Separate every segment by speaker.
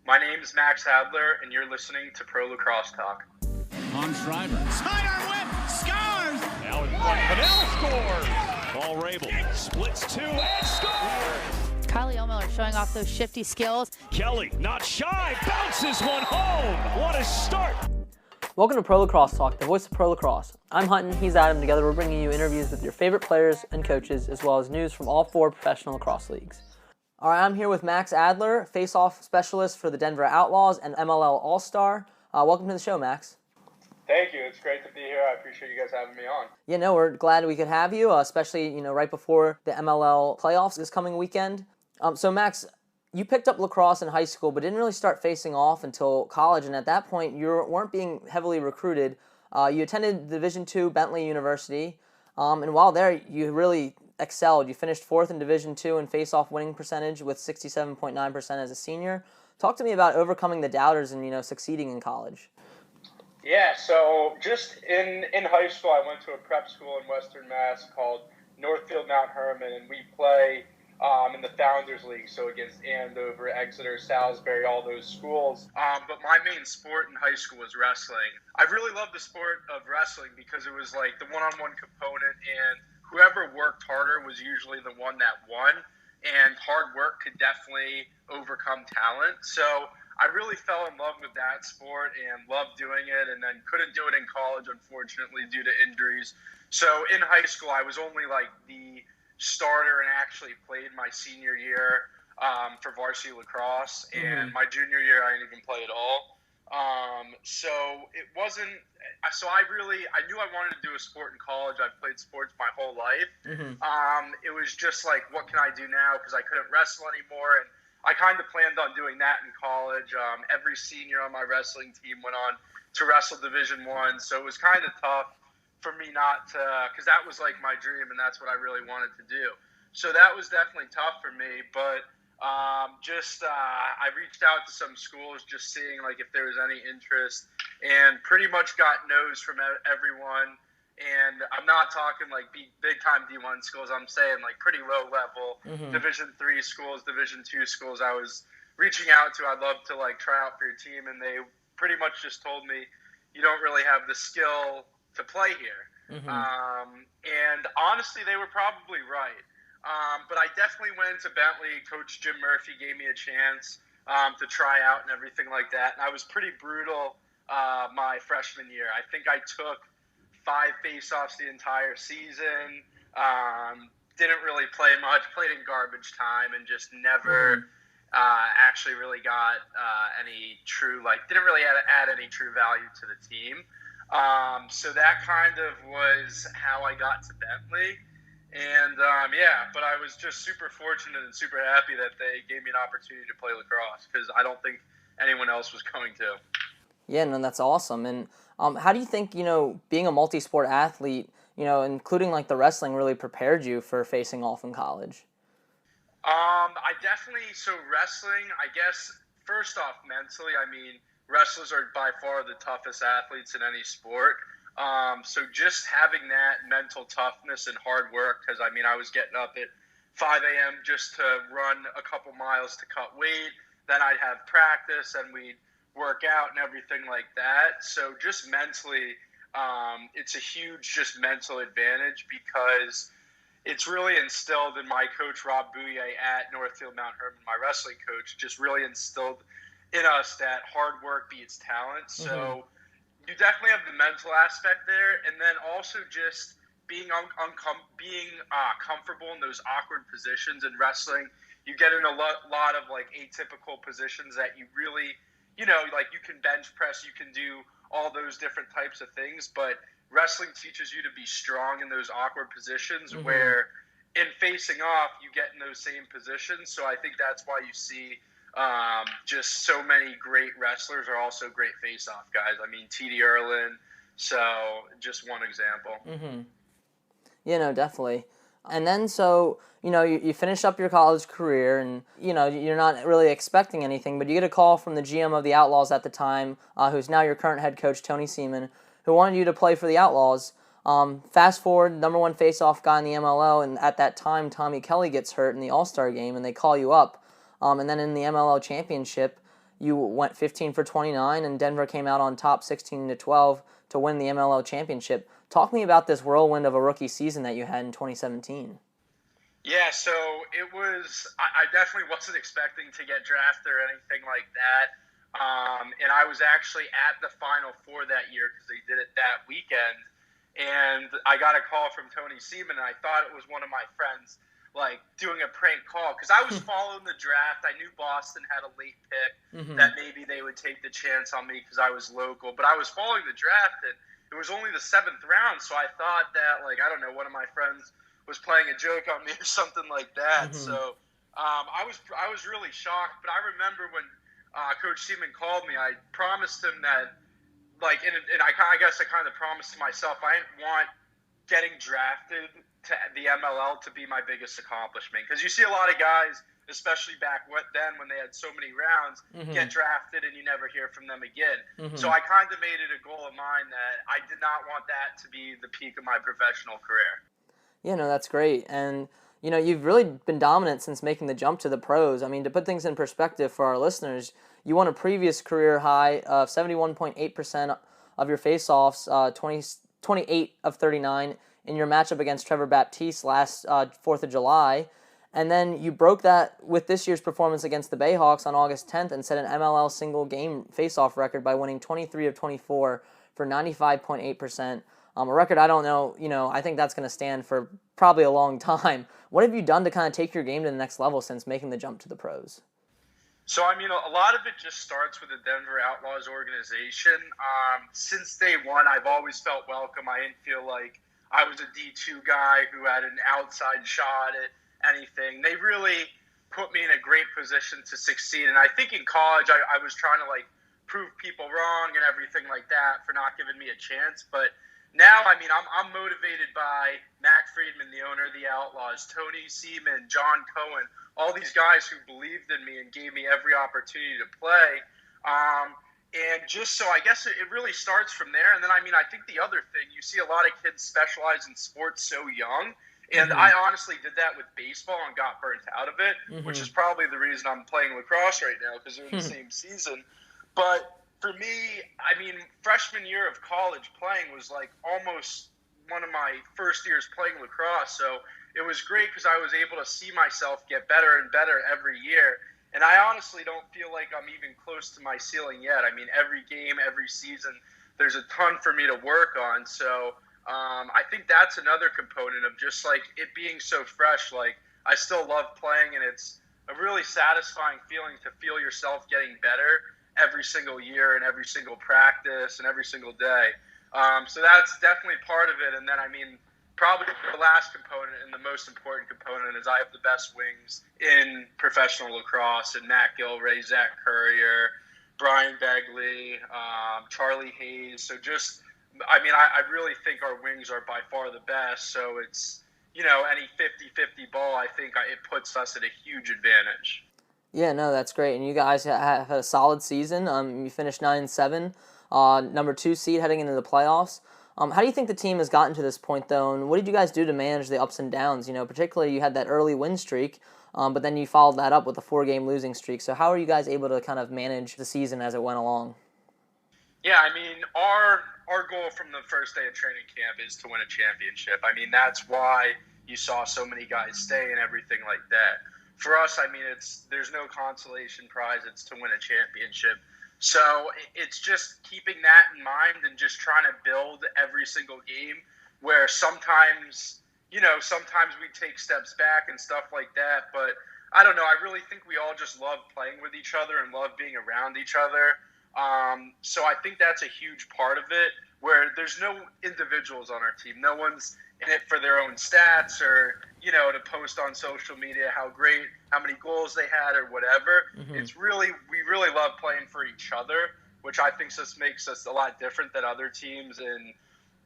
Speaker 1: My name is Max Adler, and you're listening to Pro Lacrosse Talk.
Speaker 2: On Schreiber. Sidearm whip. Scores.
Speaker 3: Now in front. Fidel scores. Paul Rabel splits two and scores.
Speaker 4: Kylie O'Miller showing off those shifty skills.
Speaker 3: Kelly, not shy, bounces one home. What a start.
Speaker 5: Welcome to Pro Lacrosse Talk, the voice of Pro Lacrosse. I'm Hutton, he's Adam. Together we're bringing you interviews with your favorite players and coaches, as well as news from all 4 professional lacrosse leagues. All right, I'm here with Max Adler, faceoff specialist for the Denver Outlaws and MLL All-Star. Welcome to the show, Max.
Speaker 1: Thank you. It's great to be here. I appreciate you guys having me on.
Speaker 5: Yeah, no, we're glad we could have you, especially right before the MLL playoffs this coming weekend. So, Max, you picked up lacrosse in high school, but didn't really start facing off until college, and at that point, you weren't being heavily recruited. You attended Division II Bentley University, and while there, you really excelled. You finished 4th in Division II in face-off winning percentage with 67.9% as a senior. Talk to me about overcoming the doubters and succeeding in college.
Speaker 1: Yeah, so just in high school, I went to a prep school in Western Mass called Northfield Mount Herman, and we play in the Founders League, so against Andover, Exeter, Salisbury, all those schools. But my main sport in high school was wrestling. I really loved the sport of wrestling because it was like the one-on-one component, and whoever worked harder was usually the one that won, and hard work could definitely overcome talent. So I really fell in love with that sport and loved doing it, and then couldn't do it in college, unfortunately, due to injuries. So in high school, I was only like the starter and actually played my senior year for varsity lacrosse, and my junior year, I didn't even play at all. So it wasn't. So I knew I wanted to do a sport in college. I've played sports my whole life. It was just like, what can I do now? Because I couldn't wrestle anymore, and I kind of planned on doing that in college. Every senior on my wrestling team went on to wrestle Division I, so it was kind of tough for me not to, because that was like my dream, and that's what I really wanted to do. So that was definitely tough for me, but I reached out to some schools just seeing like if there was any interest, and pretty much got no's from everyone. And I'm not talking like big time D1 schools. I'm saying like pretty low level Division III schools, Division II schools. I was reaching out to. I'd love to like try out for your team, and they pretty much just told me you don't really have the skill to play here. And honestly, they were probably right. But I definitely went into Bentley. Coach Jim Murphy gave me a chance to try out and everything like that. And I was pretty brutal my freshman year. I think I took 5 face-offs the entire season. Didn't really play much. Played in garbage time and just never actually really got any true, didn't really add any true value to the team. So that kind of was how I got to Bentley. And, but I was just super fortunate and super happy that they gave me an opportunity to play lacrosse, because I don't think anyone else was going to.
Speaker 5: Yeah, no, that's awesome. And how do you think, being a multi-sport athlete, including like the wrestling, really prepared you for facing off in college?
Speaker 1: So wrestling, I guess, first off, mentally, wrestlers are by far the toughest athletes in any sport. So just having that mental toughness and hard work, because I was getting up at 5 a.m. just to run a couple miles to cut weight. Then I'd have practice and we'd work out and everything like that. So just mentally, it's a huge just mental advantage, because it's really instilled in my coach, Rob Bouye at Northfield Mount Herman, my wrestling coach, just really instilled in us that hard work beats talent. So you definitely have the mental aspect there, and then also just being comfortable in those awkward positions in wrestling. You get in a lot of like atypical positions that you really, like you can bench press, you can do all those different types of things, but wrestling teaches you to be strong in those awkward positions where in facing off, you get in those same positions. So I think that's why you see just so many great wrestlers are also great face-off guys. T.D. Erlin, so just one example.
Speaker 5: Yeah, no, definitely. And then so, you finish up your college career and, you're not really expecting anything, but you get a call from the GM of the Outlaws at the time, who's now your current head coach, Tony Seaman, who wanted you to play for the Outlaws. Fast forward, number 1 face-off guy in the MLL, and at that time, Tommy Kelly gets hurt in the All-Star game, and they call you up. And then in the MLL Championship, you went 15 for 29, and Denver came out on top 16-12 to win the MLL Championship. Talk to me about this whirlwind of a rookie season that you had in 2017.
Speaker 1: Yeah, so it was, I definitely wasn't expecting to get drafted or anything like that. And I was actually at the Final Four that year because they did it that weekend. And I got a call from Tony Seaman, and I thought it was one of my friends, like, doing a prank call. Because I was following the draft. I knew Boston had a late pick, that maybe they would take the chance on me because I was local. But I was following the draft, and it was only the 7th round. So I thought that, like, I don't know, one of my friends was playing a joke on me or something like that. So I was really shocked. But I remember when Coach Seaman called me, I promised him that, like, and I guess I kind of promised to myself, I didn't want getting drafted to the MLL to be my biggest accomplishment. Because you see a lot of guys, especially back then when they had so many rounds, get drafted and you never hear from them again. So I kind of made it a goal of mine that I did not want that to be the peak of my professional career.
Speaker 5: Yeah, no, that's great. And, you know, you've really been dominant since making the jump to the pros. I mean, to put things in perspective for our listeners, you won a previous career high of 71.8% of your faceoffs, 28 of 39 in your matchup against Trevor Baptiste last 4th of July. And then you broke that with this year's performance against the Bayhawks on August 10th and set an MLL single-game faceoff record by winning 23 of 24 for 95.8%. A record I don't know, you know, I think that's going to stand for probably a long time. What have you done to kind of take your game to the next level since making the jump to the pros?
Speaker 1: So, I mean, a lot of it just starts with the Denver Outlaws organization. Since day one, I've always felt welcome. I didn't feel like I was a D2 guy who had an outside shot at anything. They really put me in a great position to succeed. And I think in college, I was trying to, like, prove people wrong and everything like that for not giving me a chance. But now, I mean, I'm motivated by Mac Friedman, the owner of the Outlaws, Tony Seaman, John Cohen, all these guys who believed in me and gave me every opportunity to play. And just so I guess it really starts from there. And then, I mean, I think the other thing, you see a lot of kids specialize in sports so young. And I honestly did that with baseball and got burnt out of it, which is probably the reason I'm playing lacrosse right now because they're in the same season. But for me, I mean, freshman year of college playing was like almost one of my first years playing lacrosse. So it was great because I was able to see myself get better and better every year. And I honestly don't feel like I'm even close to my ceiling yet. I mean, every game, every season, there's a ton for me to work on. So I think that's another component of just like it being so fresh. Like I still love playing, and it's a really satisfying feeling to feel yourself getting better every single year and every single practice and every single day. So that's definitely part of it. And then, I mean, probably the last component and the most important component is I have the best wings in professional lacrosse, and Matt Gilray, Zach Courier, Brian Begley, Charlie Hayes. So just, I mean, I really think our wings are by far the best. So it's, you know, any 50-50 ball, I think it puts us at a huge advantage.
Speaker 5: Yeah, no, that's great. And you guys have had a solid season. You finished 9-7, number 2 seed heading into the playoffs. How do you think the team has gotten to this point, though, and what did you guys do to manage the ups and downs? You know, particularly you had that early win streak, but then you followed that up with a 4-game losing streak. So how are you guys able to kind of manage the season as it went along?
Speaker 1: Yeah, I mean, our goal from the first day of training camp is to win a championship. I mean, that's why you saw so many guys stay and everything like that. For us, I mean, there's no consolation prize. It's to win a championship. So it's just keeping that in mind and just trying to build every single game where sometimes we take steps back and stuff like that. But I don't know. I really think we all just love playing with each other and love being around each other. So I think that's a huge part of it, where there's no individuals on our team. No one's in it for their own stats or, you know, to post on social media how great, how many goals they had or whatever. It's really, we really love playing for each other, which I think just makes us a lot different than other teams in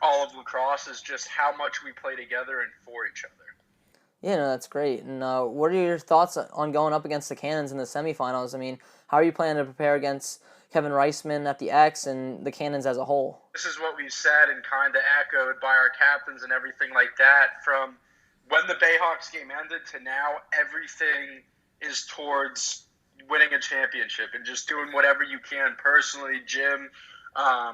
Speaker 1: all of lacrosse, is just how much we play together and for each other.
Speaker 5: Yeah, no, that's great. And what are your thoughts on going up against the Cannons in the semifinals? I mean, how are you planning to prepare against Kevin Reisman at the X and the Cannons as a whole? This
Speaker 1: is what we've said and kind of echoed by our captains and everything like that. From when the Bayhawks game ended to now, everything is towards winning a championship and just doing whatever you can personally, gym.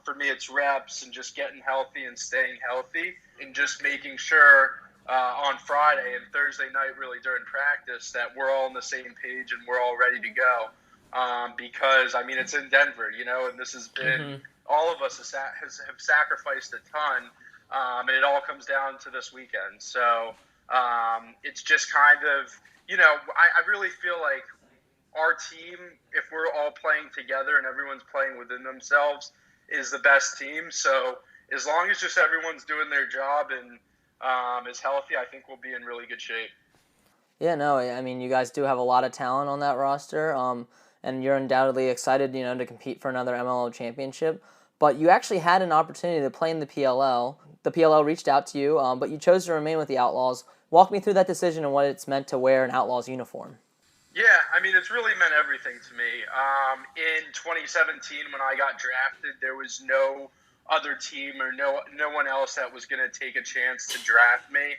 Speaker 1: For me, it's reps and just getting healthy and staying healthy and just making sure on Friday and Thursday night, really during practice, that we're all on the same page and we're all ready to go. Because, I mean, it's in Denver, and this has been all of us have sacrificed a ton, and it all comes down to this weekend. So it's just kind of, I really feel like our team, if we're all playing together and everyone's playing within themselves, is the best team. So as long as just everyone's doing their job and is healthy, I think we'll be in really good shape.
Speaker 5: Yeah, no, I mean, you guys do have a lot of talent on that roster, and you're undoubtedly excited, to compete for another MLL championship. But you actually had an opportunity to play in the PLL. The PLL reached out to you, but you chose to remain with the Outlaws. Walk me through that decision and what it's meant to wear an Outlaws uniform.
Speaker 1: Yeah, I mean, it's really meant everything to me. In 2017, when I got drafted, there was no other team or no one else that was going to take a chance to draft me.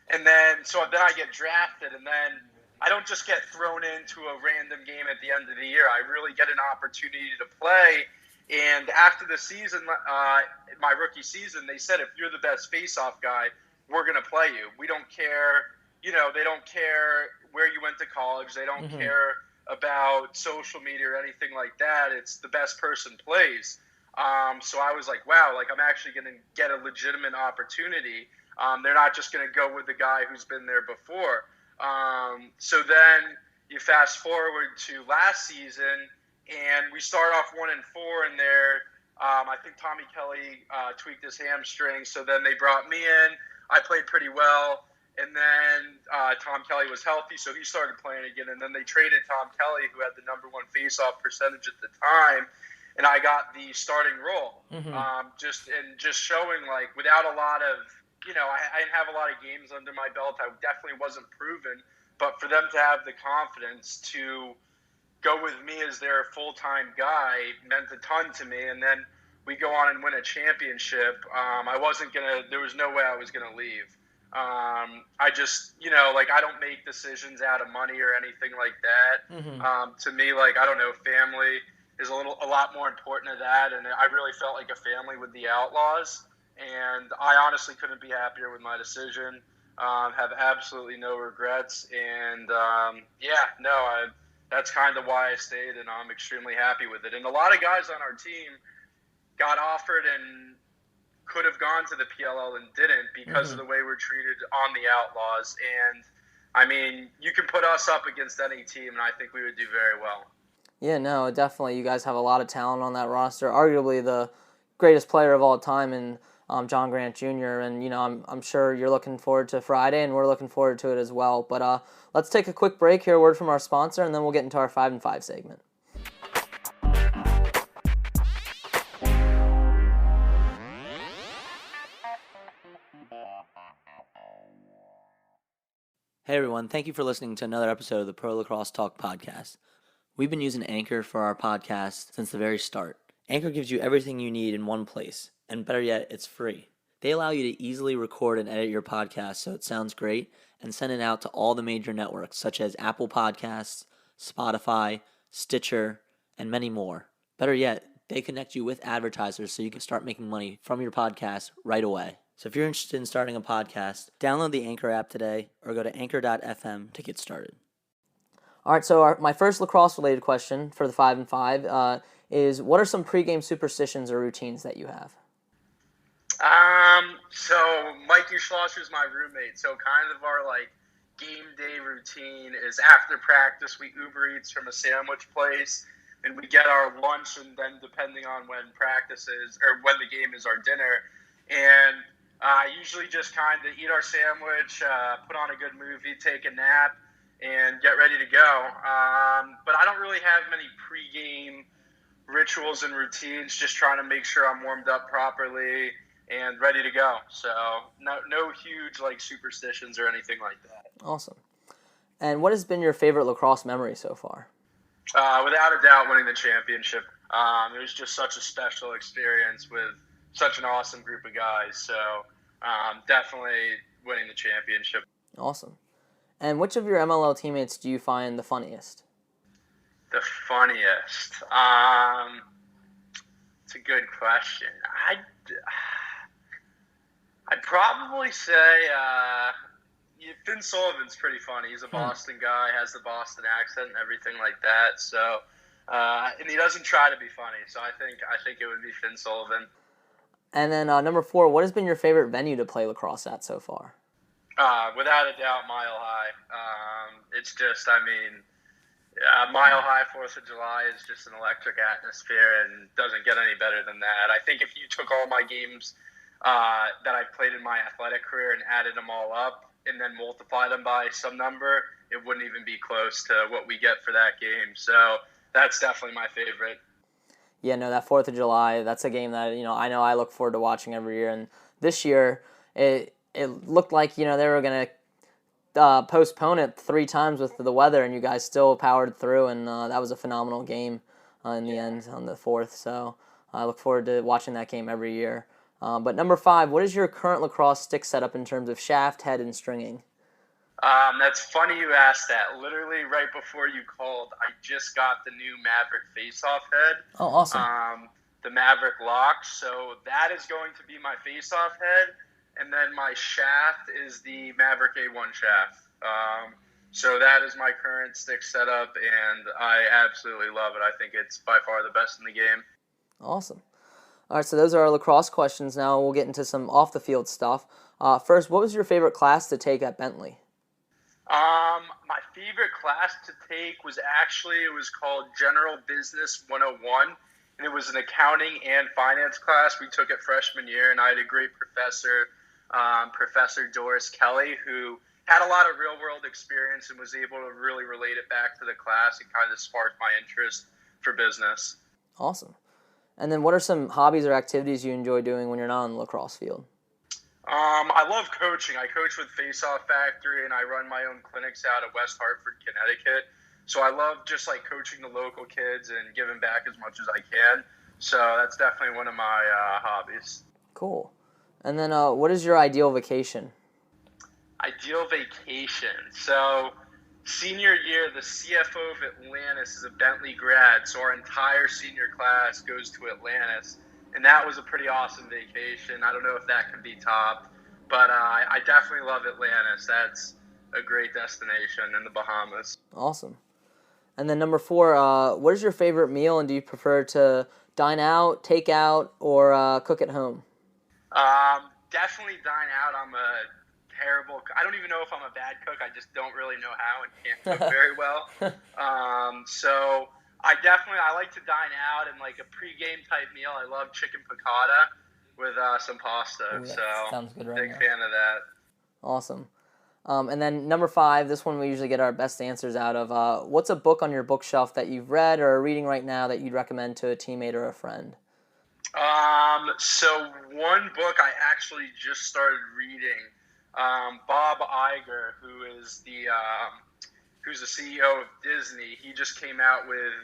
Speaker 1: And then I get drafted, and then I don't just get thrown into a random game at the end of the year. I really get an opportunity to play. And after the season, my rookie season, they said, if you're the best face-off guy, we're going to play you. We don't care. They don't care where you went to college. They don't care about social media or anything like that. It's the best person plays. So I was like, wow, like I'm actually going to get a legitimate opportunity. They're not just going to go with the guy who's been there before. So then you fast forward to last season, and we start off 1-4 in there. I think Tommy Kelly tweaked his hamstring, so then they brought me in. I played pretty well. And then Tom Kelly was healthy, so he started playing again. And then they traded Tom Kelly, who had the #1 faceoff percentage at the time, and I got the starting role. Just showing, like, without a lot of, I didn't have a lot of games under my belt. I definitely wasn't proven. But for them to have the confidence to go with me as their full-time guy meant a ton to me. And then we go on and win a championship. There was no way I was going to leave. I just, I don't make decisions out of money or anything like that. To me, I don't know, family is a lot more important to that. And I really felt like a family with the Outlaws. And I honestly couldn't be happier with my decision. Have absolutely no regrets. And, that's kind of why I stayed, and I'm extremely happy with it. And a lot of guys on our team got offered and could have gone to the PLL and didn't because of the way we're treated on the Outlaws. And, I mean, you can put us up against any team, and I think we would do very well.
Speaker 5: Yeah, no, definitely. You guys have a lot of talent on that roster. Arguably the greatest player of all time in John Grant Jr. And, I'm sure you're looking forward to Friday, and we're looking forward to it as well. But let's take a quick break, hear a word from our sponsor, and then we'll get into our 5 and 5 segment. Hey everyone, thank you for listening to another episode of the Pro Lacrosse Talk podcast. We've been using Anchor for our podcast since the very start. Anchor gives you everything you need in one place, and better yet, it's free. They allow you to easily record and edit your podcast so it sounds great and send it out to all the major networks such as Apple Podcasts, Spotify, Stitcher, and many more. Better yet, they connect you with advertisers so you can start making money from your podcast right away. So if you're interested in starting a podcast, download the Anchor app today or go to anchor.fm to get started. All right, so my first lacrosse-related question for the 5 and 5 is, what are some pregame superstitions or routines that you have?
Speaker 1: So Mikey Schlosser's my roommate, so kind of our, game day routine is after practice, we Uber Eats from a sandwich place, and we get our lunch, and then depending on when practice is, or when the game is, our dinner. And usually just kind of eat our sandwich, put on a good movie, take a nap, and get ready to go. But I don't really have many pregame rituals and routines, just trying to make sure I'm warmed up properly and ready to go. So no huge superstitions or anything like that.
Speaker 5: Awesome. And what has been your favorite lacrosse memory so far?
Speaker 1: Without a doubt, winning the championship. It was just such a special experience with such an awesome group of guys. So definitely winning the championship.
Speaker 5: Awesome. And which of your MLL teammates do you find the funniest?
Speaker 1: The funniest. It's a good question. I'd probably say Finn Sullivan's pretty funny. He's a Boston guy, has the Boston accent and everything like that. So, and he doesn't try to be funny. So I think it would be Finn Sullivan.
Speaker 5: And then number 4, what has been your favorite venue to play lacrosse at so far?
Speaker 1: Without a doubt, Mile High. It's just, Mile High 4th of July is just an electric atmosphere and doesn't get any better than that. I think if you took all my games that I've played in my athletic career and added them all up and then multiplied them by some number, it wouldn't even be close to what we get for that game. So that's definitely my favorite.
Speaker 5: Yeah, no, that 4th of July, that's a game that, I know I look forward to watching every year. And this year, it looked like, they were going to postpone it 3 times with the weather, and you guys still powered through, and that was a phenomenal game in the end on the 4th. So I look forward to watching that game every year. But number 5, what is your current lacrosse stick setup in terms of shaft, head, and stringing?
Speaker 1: That's funny you asked that. Literally right before you called, I just got the new Maverick faceoff head.
Speaker 5: Oh, awesome.
Speaker 1: The Maverick lock. So that is going to be my faceoff head. And then my shaft is the Maverick A1 shaft. So that is my current stick setup, and I absolutely love it. I think it's by far the best in the game.
Speaker 5: Awesome. All right, so those are our lacrosse questions. Now we'll get into some off-the-field stuff. First, what was your favorite class to take at Bentley?
Speaker 1: My favorite class to take was it was called General Business 101, and it was an accounting and finance class we took it freshman year, and I had a great professor, Professor Doris Kelly, who had a lot of real-world experience and was able to really relate it back to the class and kind of sparked my interest for business.
Speaker 5: Awesome. And then what are some hobbies or activities you enjoy doing when you're not on the lacrosse field?
Speaker 1: I love coaching. I coach with Faceoff Factory, and I run my own clinics out of West Hartford, Connecticut. So I love just like coaching the local kids and giving back as much as I can. So that's definitely one of my hobbies.
Speaker 5: Cool. And then what is your ideal vacation?
Speaker 1: Ideal vacation. So senior year, the CFO of Atlantis is a Bentley grad, so our entire senior class goes to Atlantis. And that was a pretty awesome vacation. I don't know if that can be topped, but I definitely love Atlantis. That's a great destination in the Bahamas.
Speaker 5: Awesome. And then number 4, what is your favorite meal, and do you prefer to dine out, take out, or cook at home?
Speaker 1: Definitely dine out. I'm a terrible. I don't even know if I'm a bad cook. I just don't really know how and can't cook very well. So I like to dine out, and like a pregame type meal. I love chicken piccata with some pasta.
Speaker 5: Ooh,
Speaker 1: so
Speaker 5: sounds good right
Speaker 1: big
Speaker 5: now.
Speaker 1: fan of that.
Speaker 5: Awesome. And then number 5, this one we usually get our best answers out of. What's a book on your bookshelf that you've read or are reading right now that you'd recommend to a teammate or a friend?
Speaker 1: So one book I actually just started reading, Bob Iger, who's the CEO of Disney, he just came out with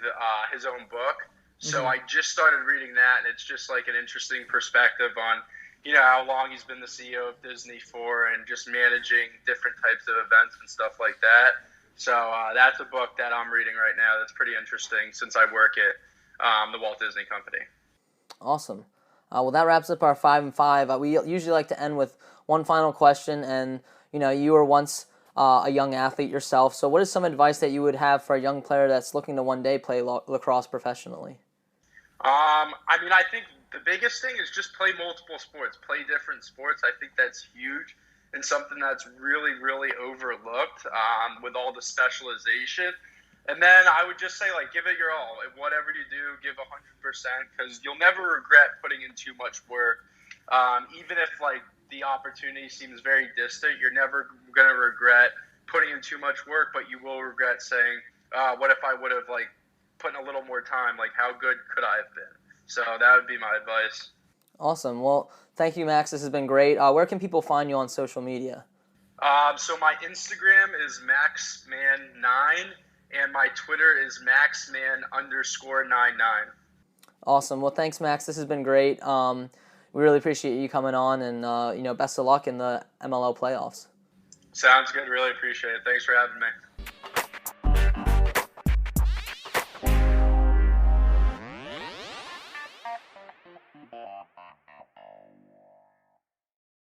Speaker 1: his own book. So I just started reading that, and it's just like an interesting perspective on, how long he's been the CEO of Disney for and just managing different types of events and stuff like that. So that's a book that I'm reading right now that's pretty interesting since I work at the Walt Disney Company.
Speaker 5: Awesome. Well, that wraps up our 5 and 5. We usually like to end with one final question, and you were once a young athlete yourself. So, what is some advice that you would have for a young player that's looking to one day play lacrosse professionally?
Speaker 1: I think the biggest thing is just play multiple sports, play different sports. I think that's huge and something that's really, really overlooked with all the specialization. And then I would just say, give it your all. Whatever you do, give 100%, because you'll never regret putting in too much work. Even if, the opportunity seems very distant, you're never going to regret putting in too much work, but you will regret saying, what if I would have, put in a little more time? How good could I have been? So that would be my advice. Awesome.
Speaker 5: Well, thank you, Max. This has been great. Where can people find you on social media?
Speaker 1: So my Instagram is maxman9. And my Twitter is maxman_99.
Speaker 5: Awesome. Well, thanks, Max. This has been great. We really appreciate you coming on, and best of luck in the MLL playoffs.
Speaker 1: Sounds good. Really appreciate it. Thanks for having me.
Speaker 3: Bye.